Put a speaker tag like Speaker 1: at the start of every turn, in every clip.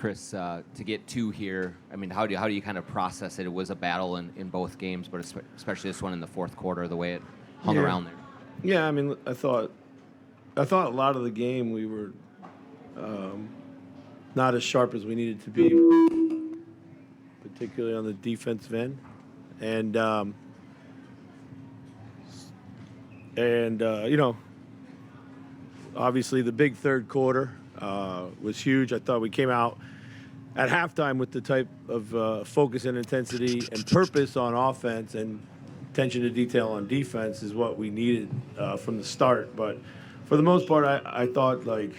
Speaker 1: Chris, to get 2 here, I mean, how do you kind of process it? It was a battle in both games, but especially this one in the fourth quarter, the way it hung around there.
Speaker 2: Yeah, I mean, I thought a lot of the game we were not as sharp as we needed to be, particularly on the defensive end, and obviously the big third quarter was huge. I thought we came out at halftime with the type of focus and intensity and purpose on offense and attention to detail on defense is what we needed from the start. But for the most part, I thought we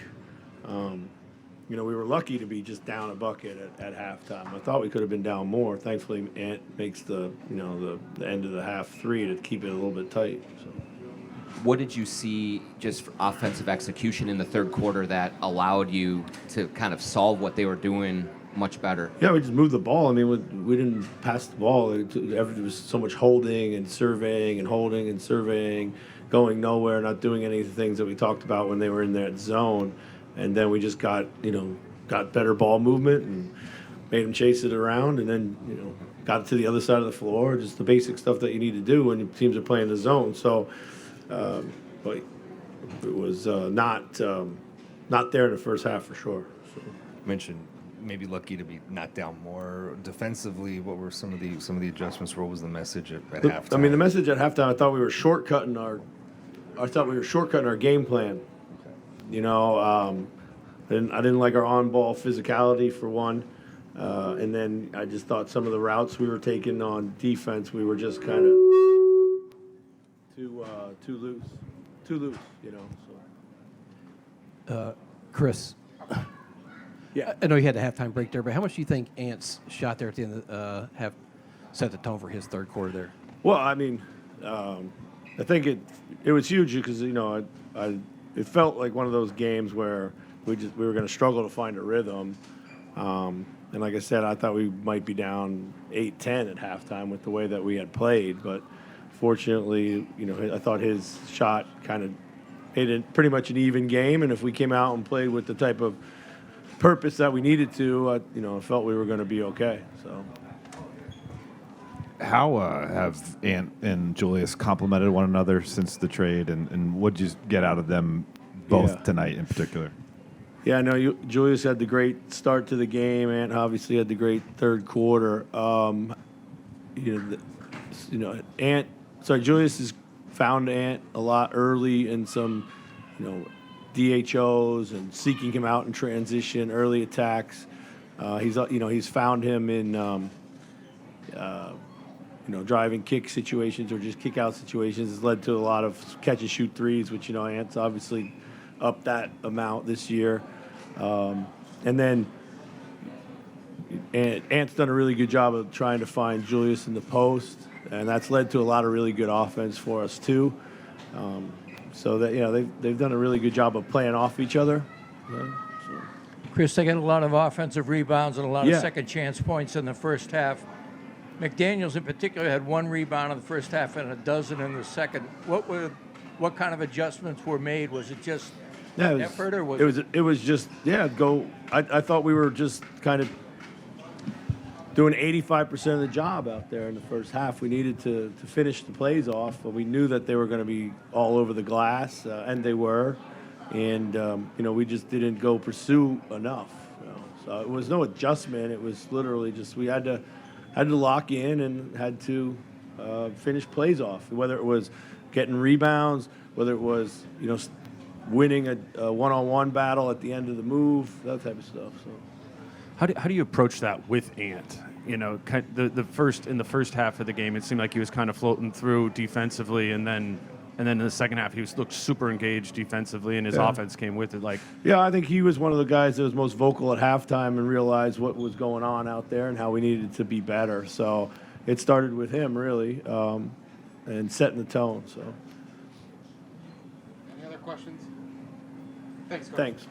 Speaker 2: were lucky to be just down a bucket at halftime. I thought we could have been down more. Thankfully, Ant makes the end of the half 3 to keep it a little bit tight. So.
Speaker 1: What did you see just for offensive execution in the third quarter that allowed you to kind of solve what they were doing much better?
Speaker 2: Yeah, we just moved the ball. I mean, we didn't pass the ball. There was so much holding and surveying and holding and surveying, going nowhere, not doing any of the things that we talked about when they were in that zone. And then we just got better ball movement and made them chase it around, and then got it to the other side of the floor. Just the basic stuff that you need to do when teams are playing the zone. So, but it was not there in the first half for sure. So.
Speaker 3: You mentioned maybe lucky to be knocked down more defensively. What were some of the adjustments? What was the message at halftime?
Speaker 2: I mean, the message at halftime, I thought we were shortcutting our game plan. Okay. I didn't like our on-ball physicality for one, and then I just thought some of the routes we were taking on defense, we were just kind of too loose. So.
Speaker 4: Chris.
Speaker 2: Yeah.
Speaker 4: I know you had the halftime break there, but how much do you think Ant's shot there at the end have set the tone for his third quarter there?
Speaker 2: Well, I mean, I think it was huge because it felt like one of those games where we were going to struggle to find a rhythm, and like I said, I thought we might be down 8-10 at halftime with the way that we had played, but fortunately, I thought his shot kind of made it pretty much an even game, and if we came out and played with the type of purpose that we needed to, I felt we were going to be okay. So.
Speaker 5: How have Ant and Julius complemented one another since the trade, and what did you get out of them both tonight in particular?
Speaker 2: Yeah, no, Julius had the great start to the game. Ant obviously had the great third quarter. Julius has found Ant a lot early in some, DHOs and seeking him out in transition, early attacks. He's found him in driving kick situations or just kick out situations. Has led to a lot of catch and shoot threes, which Ant's obviously up that amount this year. And then Ant's done a really good job of trying to find Julius in the post, and that's led to a lot of really good offense for us too. So that they've done a really good job of playing off each other.
Speaker 6: Chris, they got a lot of offensive rebounds and a lot of second chance points in the first half. McDaniels in particular had 1 rebound in the first half and a dozen in the second. What kind of adjustments were made? Was it just effort, or was
Speaker 2: it was just go? I thought we were just kind of doing 85% of the job out there in the first half. We needed to finish the plays off, but we knew that they were going to be all over the glass, and they were. And we just didn't go pursue enough. So it was no adjustment. It was literally just we had to lock in and had to finish plays off. Whether it was getting rebounds, whether it was winning a one-on-one battle at the end of the move, that type of stuff. So.
Speaker 7: How do you approach that with Ant? In the first half of the game, it seemed like he was kind of floating through defensively, and then in the second half, he looked super engaged defensively, and his offense came with it.
Speaker 2: I think he was one of the guys that was most vocal at halftime and realized what was going on out there and how we needed to be better. So it started with him really, and setting the tone. So.
Speaker 8: Any other questions? Thanks, Coach.
Speaker 2: Thanks.